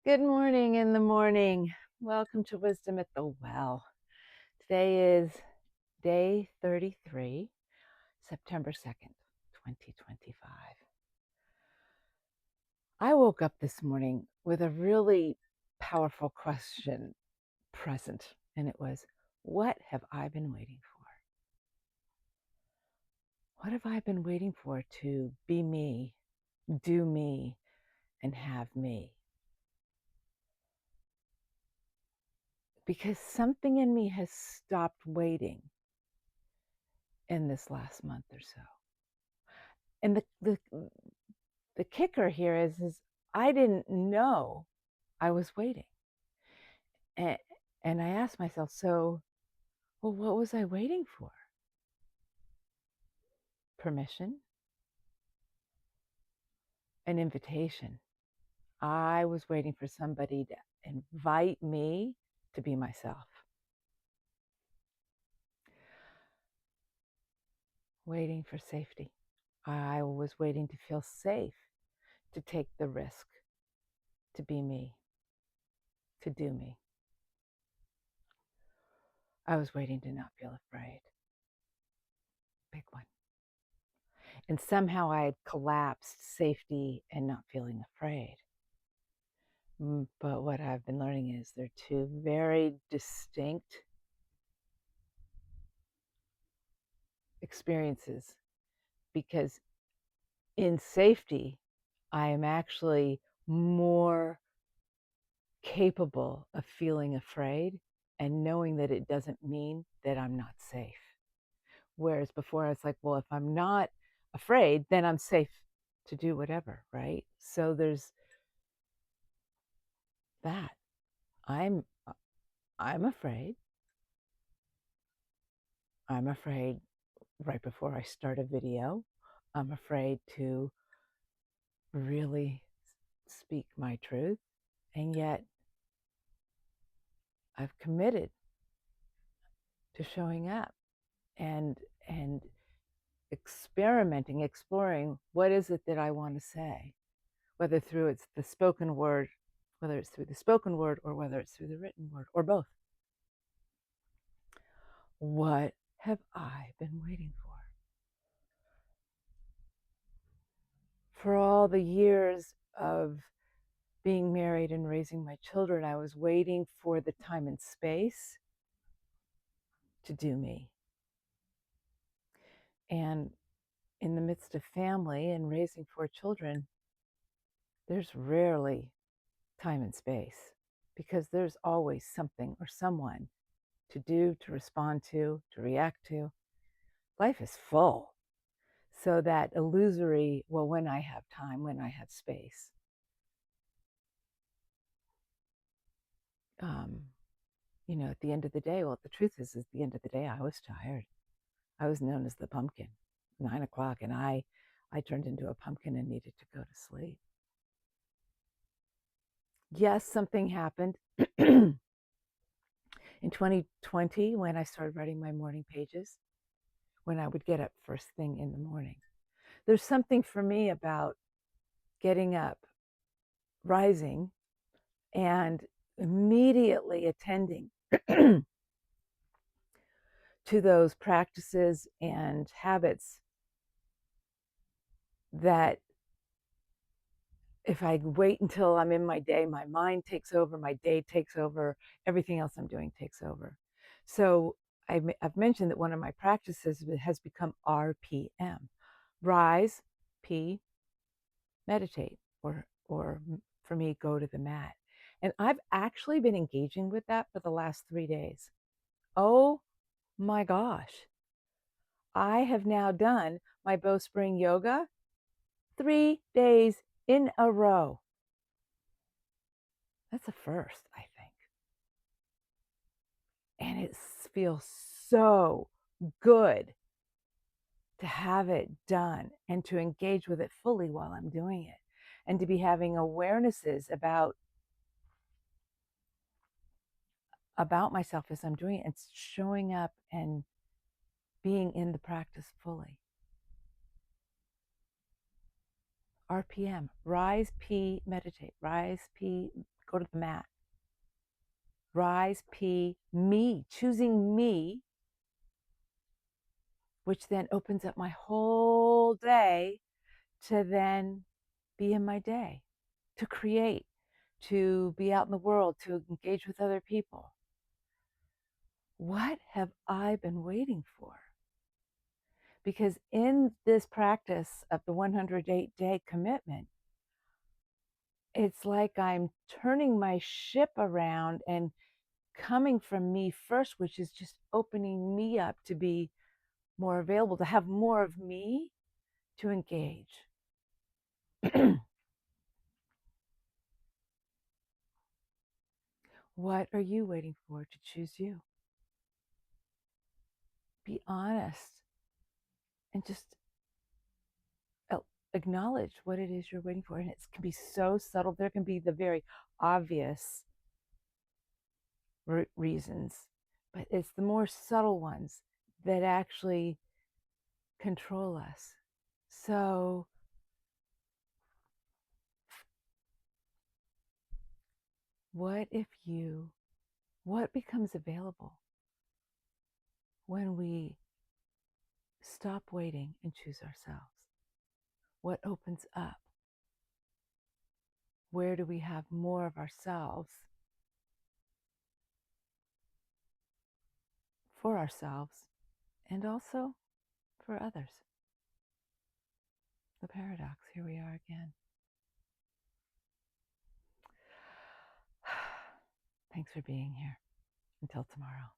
Good morning in the morning. Welcome to Wisdom at the Well. Today is day 33, September 2nd, 2025. I woke up this morning with a really powerful question present, and it was, what have I been waiting for? What have I been waiting for to be me, do me, and have me? Because something in me has stopped waiting in this last month or so. And the kicker here is I didn't know I was waiting. And, and I asked myself, well, what was I waiting for? Permission? An invitation. I was waiting for somebody to invite me to be myself. Waiting for safety. I was waiting to feel safe, to take the risk, to be me, to do me. I was waiting to not feel afraid. Big one. And somehow I had collapsed safety and not feeling afraid. But what I've been learning is they're two very distinct experiences, because in safety, I am actually more capable of feeling afraid and knowing that it doesn't mean that I'm not safe. Whereas before I was like, well, if I'm not afraid, then I'm safe to do whatever, right? So there's that. I'm I'm afraid. I'm afraid right before I start a video. I'm afraid to really speak my truth. And yet I've committed to showing up and and experimenting, exploring what is it that I want to say, whether through the spoken word, whether it's through the spoken word or whether it's through the written word or both. What have I been waiting for? For all the years of being married and raising my children, I was waiting for the time and space to do me. And in the midst of family and raising 4 children, there's rarely time and space, because there's always something or someone to do, to respond to react to. Life is full. So that illusory, well, when I have time, when I have space, at the end of the day, well, the truth is at the end of the day, I was tired. I was known as the pumpkin, 9 o'clock, and I turned into a pumpkin and needed to go to sleep. Yes, something happened in 2020 when I started writing my morning pages, when I would get up first thing in the morning. There's something for me about getting up, rising, and immediately attending to those practices and habits that if I wait until I'm in my day, my mind takes over, my day takes over, everything else I'm doing takes over. So I've mentioned that one of my practices has become RPM. Rise, P, meditate, or for me, go to the mat. And I've actually been engaging with that for the last 3 days. Oh my gosh. I have now done my Bowspring yoga 3 days in a row. That's a first, I think. And it feels so good to have it done and to engage with it fully while I'm doing it, and to be having awarenesses about myself as I'm doing it, and showing up and being in the practice fully. RPM, rise, P, meditate, rise, P, go to the mat. Rise, P, me, choosing me, which then opens up my whole day to then be in my day, to create, to be out in the world, to engage with other people. What have I been waiting for? Because in this practice of the 108-day commitment, it's like I'm turning my ship around and coming from me first, which is just opening me up to be more available, to have more of me to engage. What are you waiting for to choose you? Be honest and just acknowledge what it is you're waiting for. And it can be so subtle. There can be the very obvious reasons, but it's the more subtle ones that actually control us. So what becomes available when we stop waiting and choose ourselves? What opens up? Where do we have more of ourselves for ourselves and also for others? The paradox, here we are again. Thanks for being here. Until tomorrow.